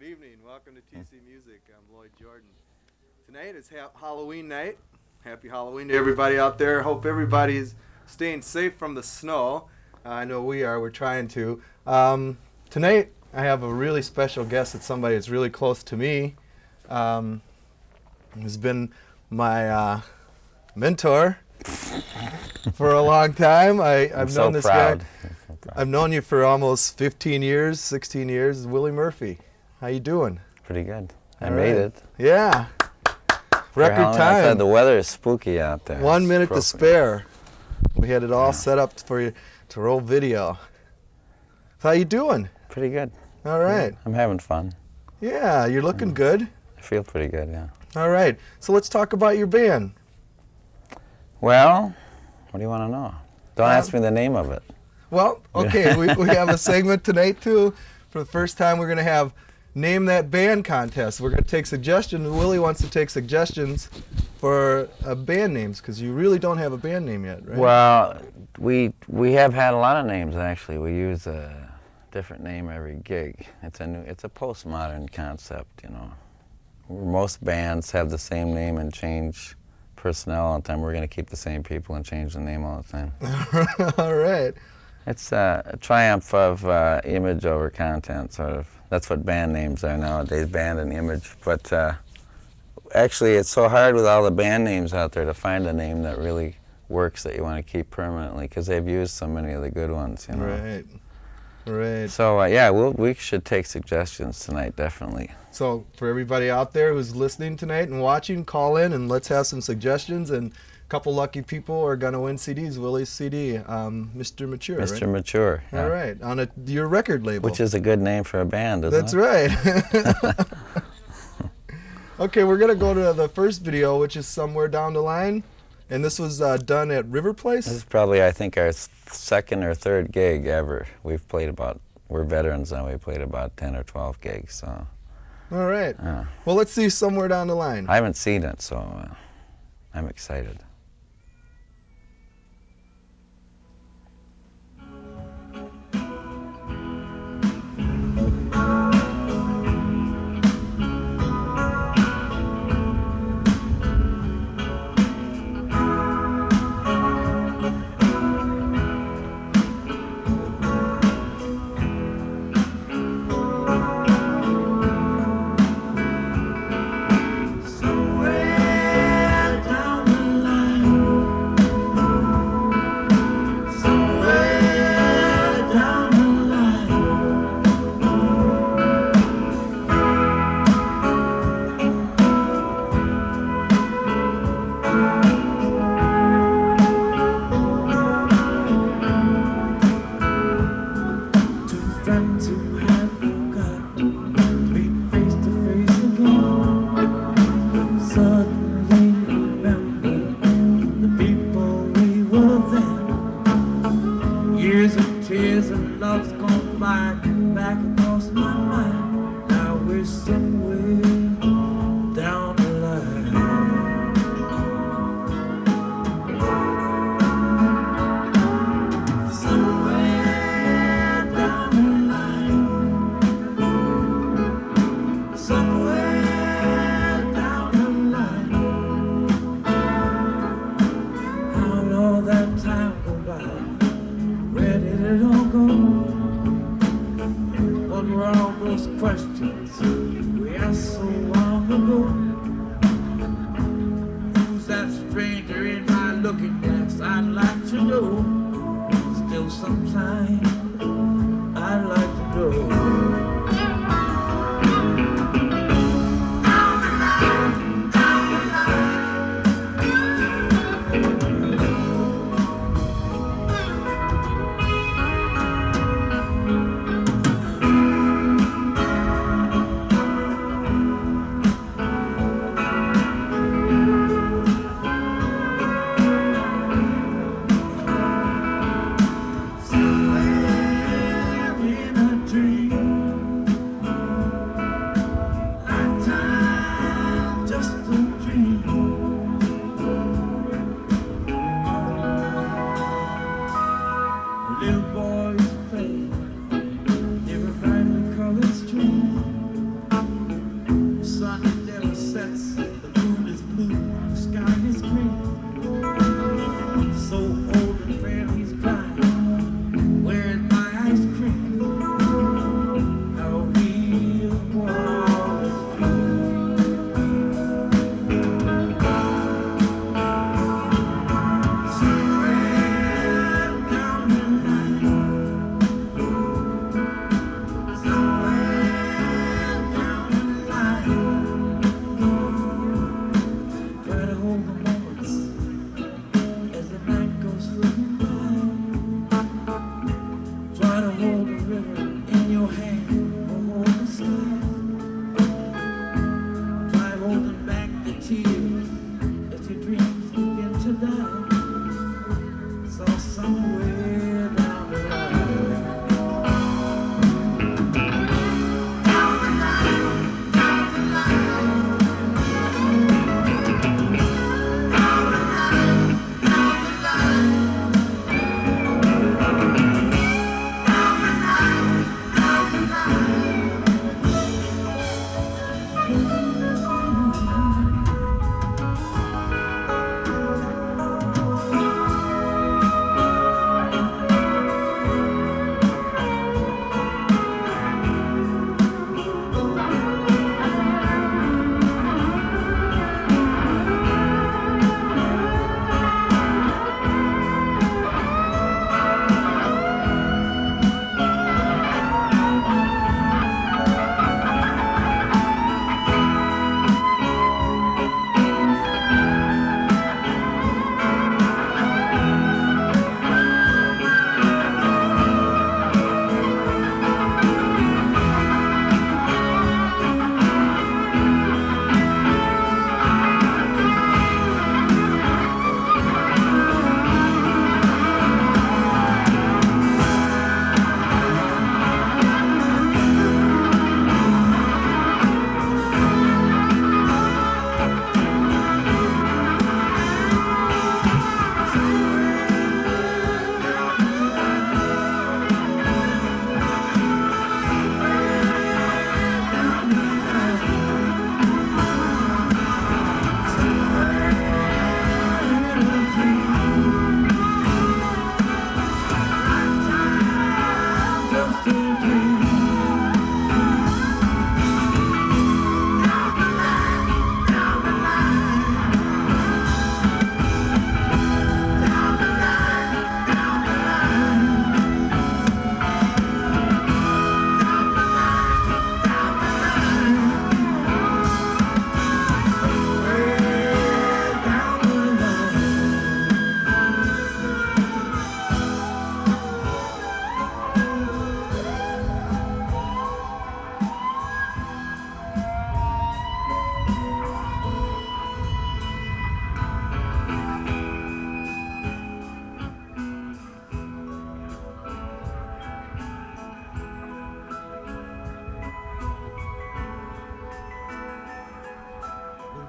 Good evening. Welcome to TC Music. I'm Lloyd Jordan. Tonight is Halloween night. Happy Halloween to everybody out there. Hope everybody's staying safe from the snow. I know we are. We're trying to. Tonight I have a really special guest. It's somebody that's really close to me. Has been my mentor for a long time. I've known this guy. I've known you for almost 15 years, 16 years. Willie Murphy. How you doing? Pretty good. I made it. Yeah. Record time. The weather is spooky out there. 1 minute to spare. We had it all set up for you to roll video. How you doing? Pretty good. All right. I'm having fun. Yeah, you're looking good. I feel pretty good, yeah. All right. So let's talk about your band. Well, what do you want to know? Don't ask me the name of it. Well, okay, we have a segment tonight, too. For the first time, we're going to have Name That Band contest. We're going to take suggestions. Willie wants to take suggestions for band names, because you really don't have a band name yet, right? Well, we have had a lot of names, actually. We use a different name every gig. It's a postmodern concept, you know. Most bands have the same name and change personnel all the time. We're going to keep the same people and change the name all the time. All right. It's a triumph of image over content, sort of. That's what band names are nowadays, band and image. But actually, it's so hard with all the band names out there to find a name that really works that you want to keep permanently, because they've used so many of the good ones, you know. Right. Right. So, yeah, we should take suggestions tonight, definitely. So for everybody out there who's listening tonight and watching, call in and let's have some suggestions. And a couple lucky people are going to win CDs. Willie's CD, Mr. Mature, Mr. right? Mature. Yeah. All right, on your record label. Which is a good name for a band, isn't That's it? right. Okay, we're going to go to the first video, which is Somewhere Down the Line. And this was done at River Place? This is probably, I think, our second or third gig ever. We're veterans now. We played about 10 or 12 gigs, so. All right. Well, let's see Somewhere Down the Line. I haven't seen it, so I'm excited. Somewhere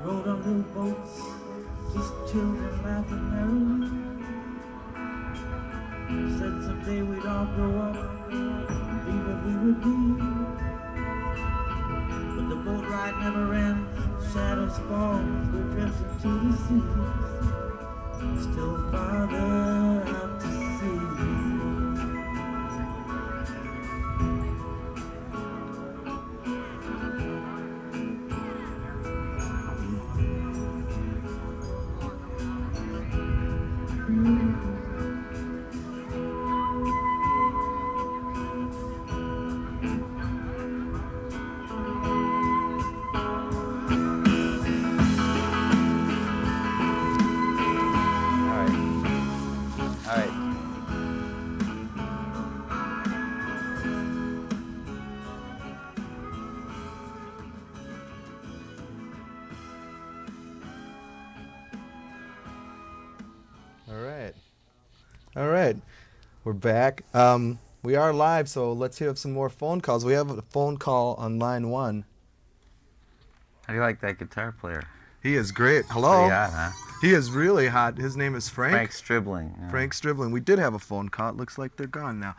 Rode on little boats, just children laughing merrily. Said someday we'd all grow up and be what we would be. But the boat ride never ends, shadows fall, we drift into the sea. Still farther out to sea. All right, we're back. We are live, so let's have some more phone calls. We have a phone call on line 1. How do you like that guitar player? He is great. Hello. Pretty hot, huh? He is really hot. His name is Frank. Frank Stribling. Yeah. Frank Stribling. We did have a phone call. It looks like they're gone now.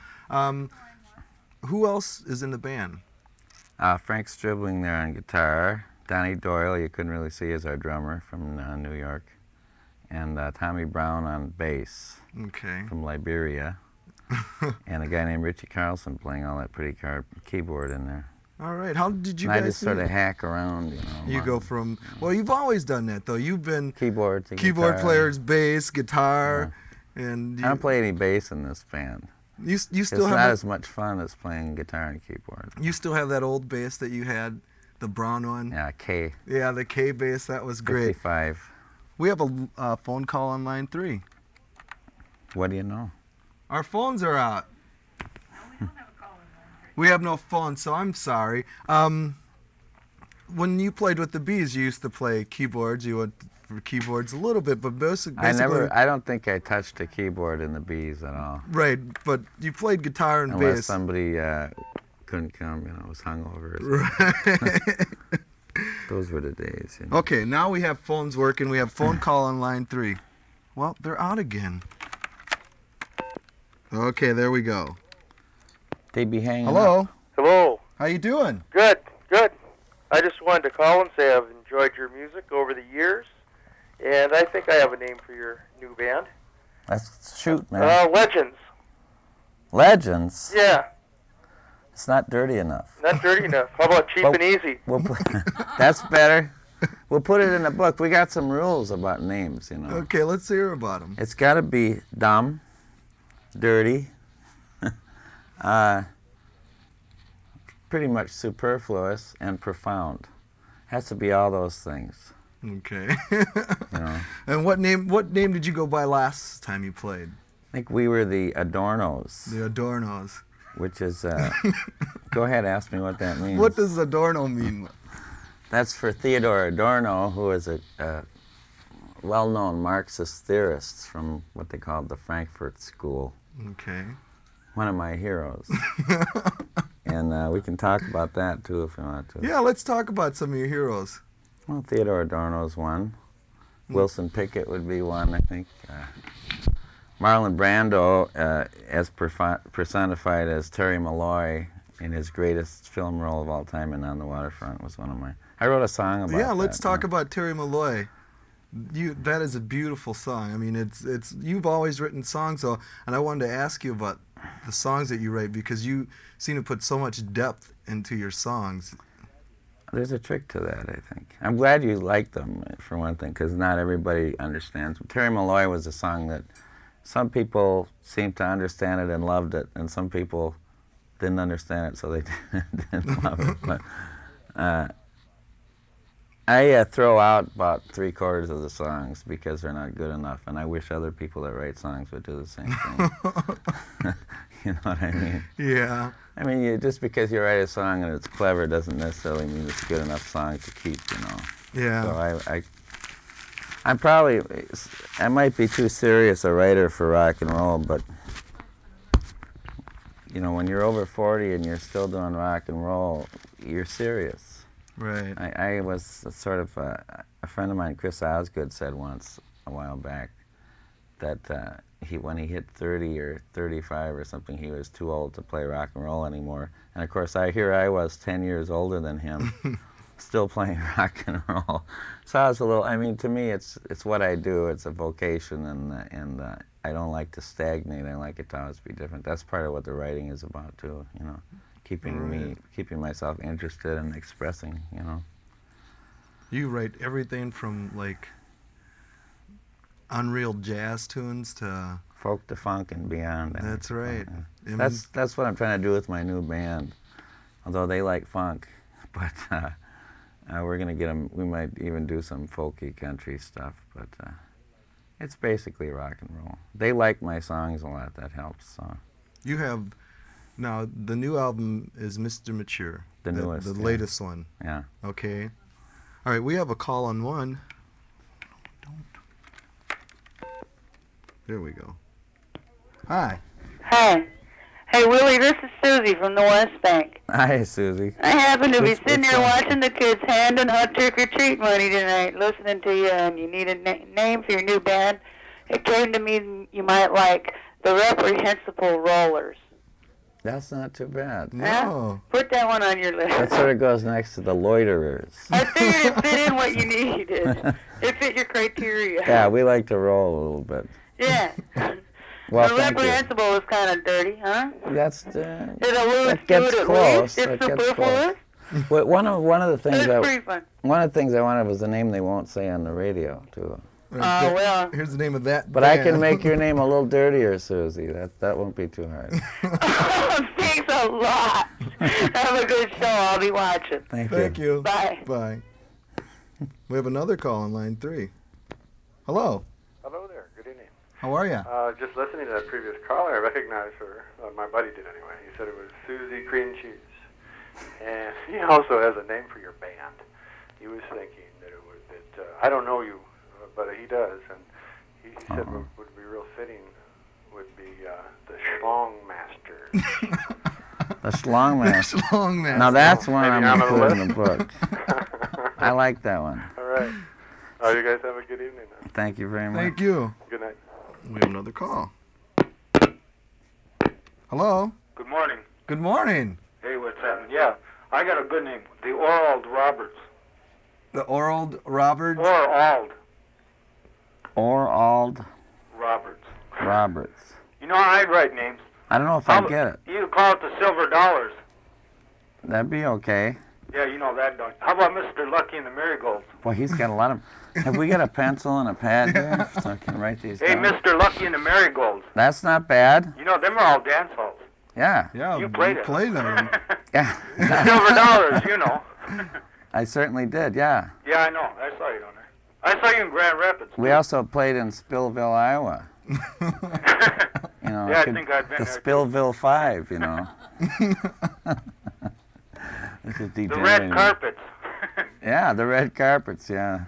Who else is in the band? Frank Stribling there on guitar. Donnie Doyle, you couldn't really see, is our drummer from New York. And Tommy Brown on bass. Okay. From Liberia. And a guy named Richie Carlson playing all that pretty keyboard in there. All right. How did you and guys I just sort of hack around, you know. You go from, well, you've always done that, though. You've been keyboard to keyboard guitar. players, bass, guitar, Yeah. and I don't play any bass in this band. You still it's have not that, as much fun as playing guitar and keyboard. You still have that old bass that you had, the brown one. Yeah, K. Yeah, the K bass. That was great. 55. We have a phone call on line 3. What do you know? Our phones are out. We have no phone, so I'm sorry. When you played with the Bees, you used to play keyboards. You went for keyboards a little bit, but basically... I don't think I touched a keyboard in the Bees at all. Right, but you played guitar and Unless bass. somebody couldn't come, you know, was hungover. Right. Those were the days. You know. Okay, now we have phones working. We have phone call on line 3. Well, they're out again. Okay, there we go. They'd be hanging Hello. up. Hello. How you doing? Good, good. I just wanted to call and say I've enjoyed your music over the years, and I think I have a name for your new band. Let's shoot, man. Legends. Legends? Yeah, It's not dirty enough. not dirty enough. How about Cheap Well- and Easy? That's better. We'll put it in a book. We got some rules about names, you know. Okay, let's hear about them. It's got to be dumb, dirty, pretty much superfluous, and profound. Has to be all those things. Okay. You know. And what name did you go by last time you played? I think we were the Adornos, The Adornos. which is. Go ahead, ask me what that means. What does Adorno mean? That's for Theodore Adorno, who is a well-known Marxist theorist from what they called the Frankfurt School. Okay. One of my heroes. And we can talk about that, too, if you want to. Yeah, let's talk about some of your heroes. Well, Theodore Adorno's one. Wilson Pickett would be one, I think. Marlon Brando, as personified as Terry Malloy in his greatest film role of all time in On the Waterfront, was one of my... I wrote a song about that. Yeah, let's talk about Terry Malloy. That is a beautiful song. I mean, it's you've always written songs, and I wanted to ask you about the songs that you write, because you seem to put so much depth into your songs. There's a trick to that, I think. I'm glad you like them, for one thing, because not everybody understands. Terry Malloy was a song that some people seemed to understand it and loved it, and some people didn't understand it, so they didn't love it. But I throw out about 3/4 of the songs because they're not good enough, and I wish other people that write songs would do the same thing. You know what I mean? Yeah. I mean, just because you write a song and it's clever doesn't necessarily mean it's a good enough song to keep, you know. Yeah. So I might be too serious a writer for rock and roll, but you know, when you're over 40 and you're still doing rock and roll, you're serious. Right. I was sort of a friend of mine, Chris Osgood, said once a while back that when he hit 30 or 35 or something, he was too old to play rock and roll anymore. And of course, I was 10 years older than him, still playing rock and roll. So I was a little. I mean, to me, it's what I do. It's a vocation, and I don't like to stagnate. I like it to always be different. That's part of what the writing is about too. You know, keeping myself interested and expressing. You know. You write everything from like unreal jazz tunes to folk to funk and beyond. That's right. That's what I'm trying to do with my new band. Although they like funk, but we're gonna get them. We might even do some folky country stuff, but it's basically rock and roll. They like my songs a lot. That helps. So. You have now the new album is Mr. Mature. The newest, the latest one. Yeah. Okay. All right, we have a call on one. There we go. Hi. Hi. Hey, Willie, this is Susie from the West Bank. Hi, Susie. I happen to be What's sitting here up? watching the kids handing out trick-or-treat money tonight, listening to you, and you need a name for your new band. It came to me you might like the Reprehensible Rollers. That's not too bad. No. Put that one on your list. That sort of goes next to the Loiterers. I figured it fit in what you needed. It fit your criteria. Yeah, we like to roll a little bit. Yeah. Well, the thank you. Reprehensible is kind of dirty, huh? That's Is it a little that gets cute at close. least? It's That gets superfluous. Well, one of the things It's pretty fun. I wanted was the name they won't say on the radio too. Well. Here's the name of that. But I band. can make your name a little dirtier, Susie. That won't be too hard. Thanks a lot. Have a good show. I'll be watching. Thank you. Bye. Bye. We have another call on line 3. Hello. Hello there. Good evening. How are you? Just listening to that previous caller, I recognized her. My buddy did anyway. He said it was Susie Cream Cheese. And he also has a name for your band. He was thinking that it would, I don't know you, but he does. And he said what would be real fitting would be the Schlong Masters. The Schlongmaster. Schlongmaster. Now that's one Maybe I'm on the including in the list. book. I like that one. All right. Oh, you guys have a good evening then. Thank you very much. Thank you. Good night. We have another call. Hello. Good morning. Good morning. Hey, what's happening? Yeah, I got a good name. The Orald Roberts. The Orald Roberts. Orald Orald Roberts. Roberts. You know, I'd write names. I don't know if I get it. You call it the Silver Dollars. That'd be okay. Yeah, you know that, don't you? How about Mr. Lucky and the Marigolds? Boy, he's got a lot of... Have we got a pencil and a pad here so I can write these Hey, down? Mr. Lucky and the Marigolds. That's not bad. You know, them are all dance halls. Yeah. Yeah, You played it. Played them. Yeah. The Silver Dollars, you know. I certainly did, yeah. Yeah, I know. I saw you down there. I saw you in Grand Rapids. We also played in Spillville, Iowa. You know, Yeah, I think I've been the there, too. Spillville 5, you know. This is The red degenerating. carpets. Yeah, the red carpets, yeah.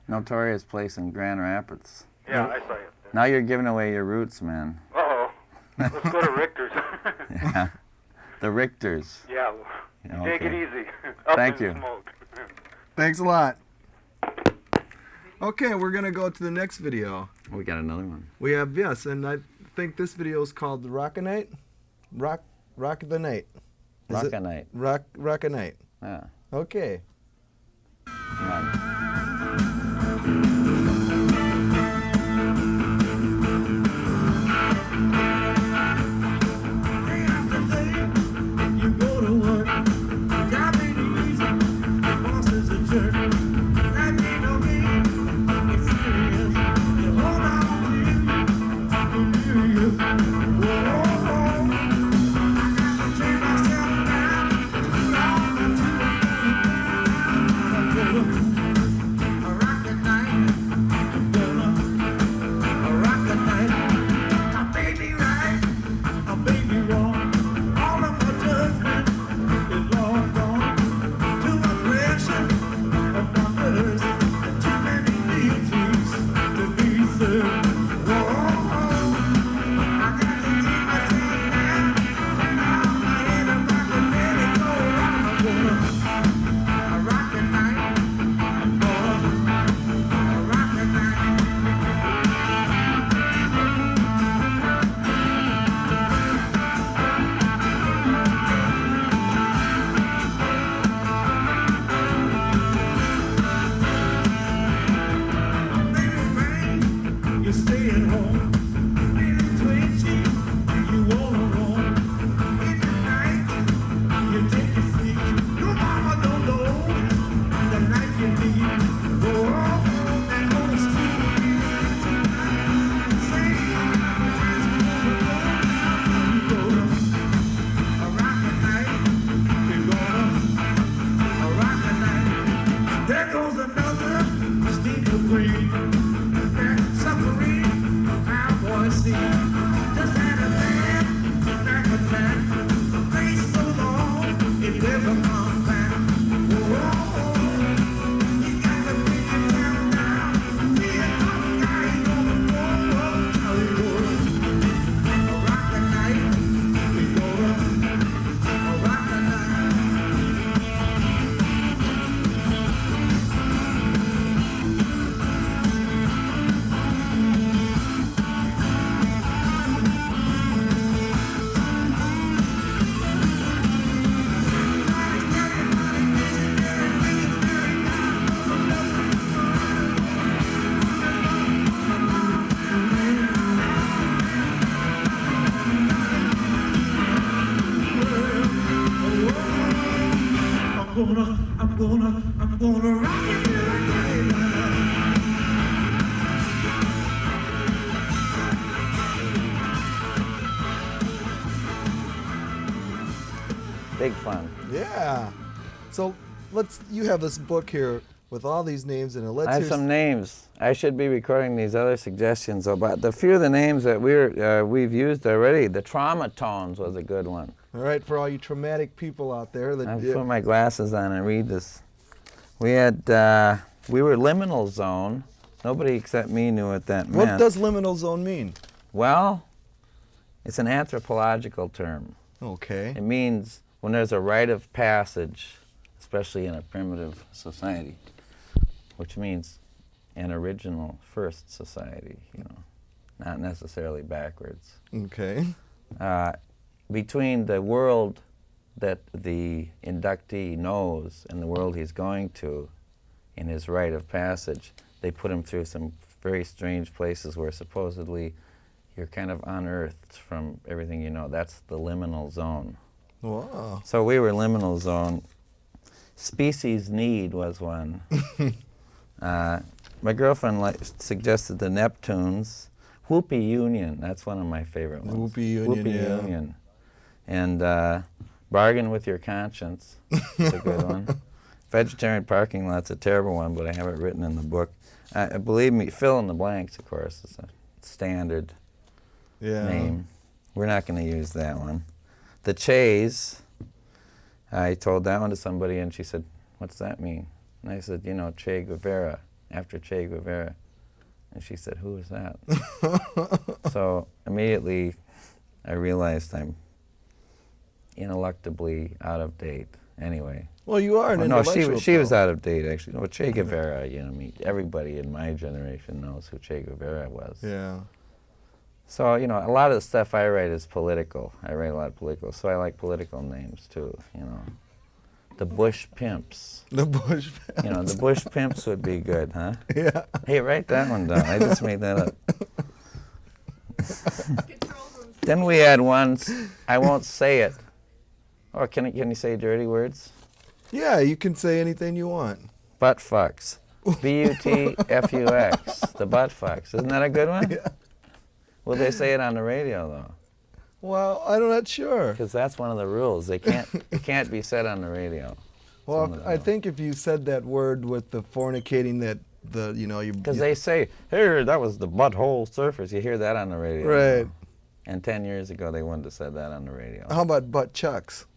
Notorious place in Grand Rapids. Yeah, I saw you. Now you're giving away your roots, man. Uh-oh. Let's go to Richter's. Yeah. The Richters. Yeah. Yeah, Take it okay. easy. Up Thank in you. the smoke. Thanks a lot. Okay, we're going to go to the next video. We got another one. We have, yes, and I think this video is called Rock-a-Night. Rock the Night. Is it? Rock-a-Night. Rock-a-Night. Yeah. Okay. Come on. gonna rock it till I get it. Big fun. Yeah. So you have this book here with all these names in it. Let's I have hear some names. I should be recording these other suggestions about the few of the names that we've used already. The Trauma Tones was a good one. All right, for all you traumatic people out there. I'll put my glasses on and read this. We were liminal zone. Nobody except me knew what that meant. What does liminal zone mean? Well, it's an anthropological term. Okay. It means when there's a rite of passage, especially in a primitive society, which means an original first society, not necessarily backwards. Okay. Between the world that the inductee knows and the world he's going to in his rite of passage, they put him through some very strange places where supposedly you're kind of unearthed from everything you know. That's the liminal zone. Wow. So we were liminal zone. Species need was one. My girlfriend suggested the Neptunes. Whoopee Union, that's one of my favorite ones. Whoopee Union, Whoopee yeah. Union. And Bargain with Your Conscience is a good one. Vegetarian Parking Lot's a terrible one, but I have it written in the book. Believe me, fill in the blanks, of course, is a standard name. We're not going to use that one. The Chays, I told that one to somebody, and she said, "What's that mean?" And I said, Che Guevara, after Che Guevara. And she said, "Who is that?" So immediately I realized I'm ineluctably out of date. Anyway. Well, you are an no, intellectual. she was out of date, actually. No, Che Guevara, everybody in my generation knows who Che Guevara was. Yeah. So, a lot of the stuff I write is political. I write a lot of political, so I like political names too, The Bush Pimps. The Bush Pimps. The Bush Pimps would be good, huh? Yeah. Hey, write that one down. I just made that up. Then we had ones, I won't say it. Or can you say dirty words? Yeah, you can say anything you want. Butt fucks. B-U-T-F-U-X. The butt fucks. Isn't that a good one? Yeah. Will they say it on the radio, though? Well, I'm not sure. Because that's one of the rules. It can't be said on the radio. Well, I think if you said that word with the fornicating, Because they say, "Here, that was the butthole surfers." You hear that on the radio. Right. Now. And 10 years ago, they wouldn't have said that on the radio. How about butt chucks?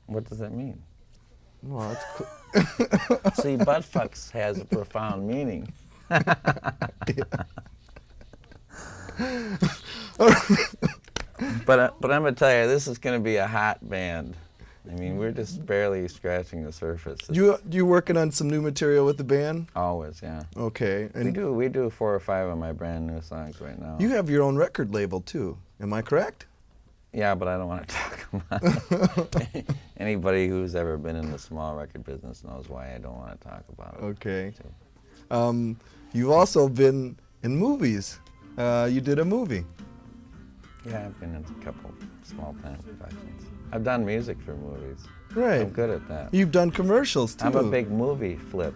What does that mean? Well, it's See, butt fucks has a profound meaning. But I'm going to tell you, this is going to be a hot band. I mean, we're just barely scratching the surface. You working on some new material with the band? Always, yeah. Okay. And we do 4 or 5 of my brand new songs right now. You have your own record label too. Am I correct? Yeah, but I don't want to talk about it. Anybody who's ever been in the small record business knows why I don't want to talk about it. Okay. You've also been in movies. You did a movie. Yeah, I've been in a couple small-time productions. I've done music for movies. Right. I'm good at that. You've done commercials too. I'm a big movie flip,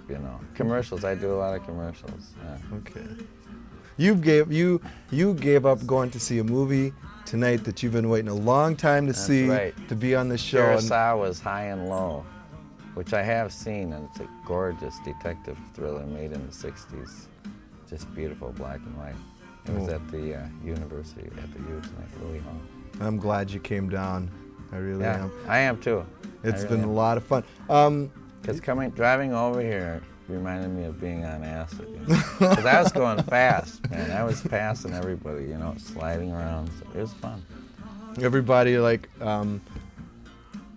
Commercials, I do a lot of commercials. Yeah. Okay. You gave up going to see a movie tonight that you've been waiting a long time to see, right. to be on the show. Kurosawa's High and Low, which I have seen, and it's a gorgeous detective thriller made in the 60s. Just beautiful, black and white. It was at the university, at the U tonight, Louis Hall. I'm glad you came down. I really am. I am too. It's been a lot of fun. Because driving over here reminded me of being on acid. Because I was going fast, man. I was passing everybody, sliding around. So it was fun. Everybody,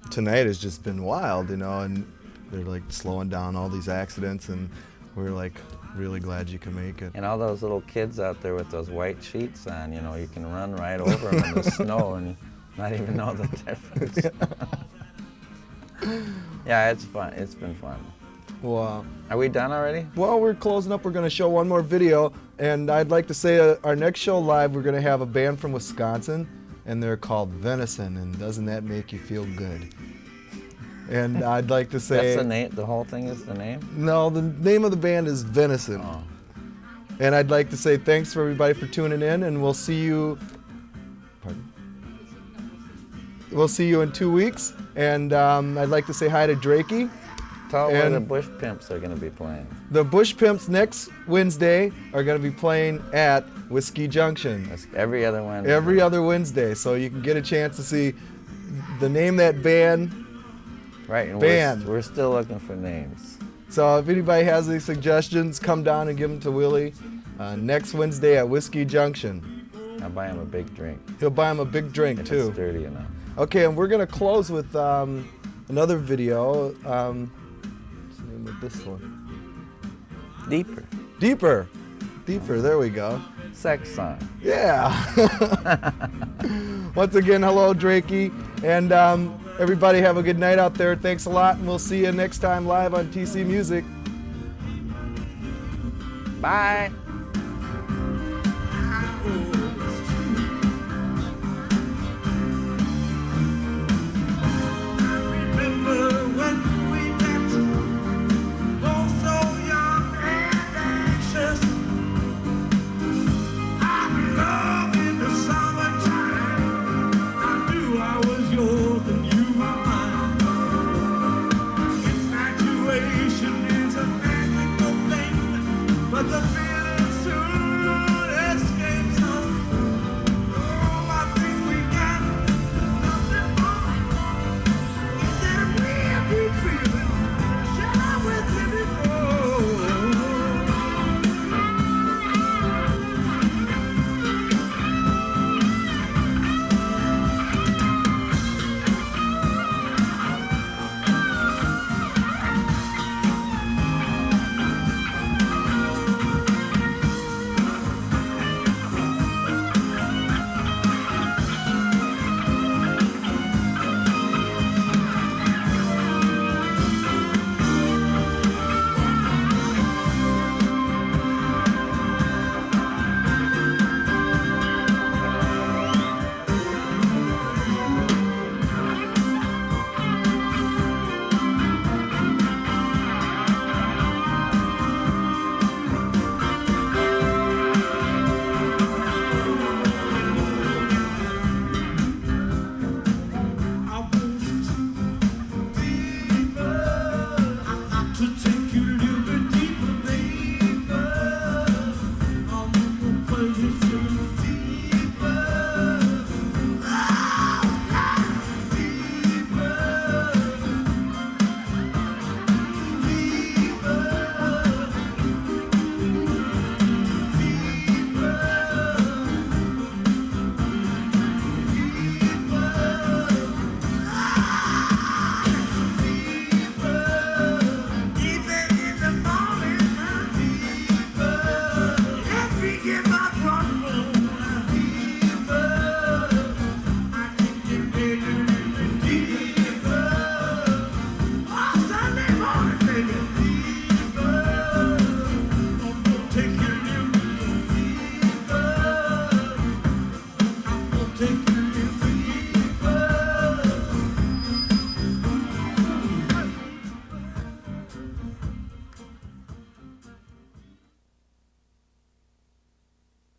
tonight has just been wild, and they're slowing down all these accidents, and we're really glad you can make it. And all those little kids out there with those white sheets on, you can run right over them in the snow and not even know the difference. Yeah, it's fun. It's been fun. Well, are we done already? Well, we're closing up. We're going to show one more video, and I'd like to say our next show live, we're going to have a band from Wisconsin, and they're called Venison, and doesn't that make you feel good? And I'd like to say... That's the name? The whole thing is the name? No, the name of the band is Venison. Oh. And I'd like to say thanks for everybody for tuning in, and we'll see you... Pardon? We'll see you in 2 weeks. And I'd like to say hi to Drakey. Tell where the Bush Pimps are going to be playing. The Bush Pimps next Wednesday are going to be playing at Whiskey Junction. That's every other Wednesday. Every other Wednesday, so you can get a chance to see the name that band. Right, and band. We're still looking for names. So if anybody has any suggestions, come down and give them to Willie next Wednesday at Whiskey Junction. I'll buy him a big drink. He'll buy him a big drink if too. It's dirty enough. Okay, and we're going to close with another video. What's the name of this one? Deeper. Deeper. Deeper, there we go. Sex song. Yeah. Once again, hello, Drakey. And everybody have a good night out there. Thanks a lot, and we'll see you next time live on TC Music. Bye. Oh.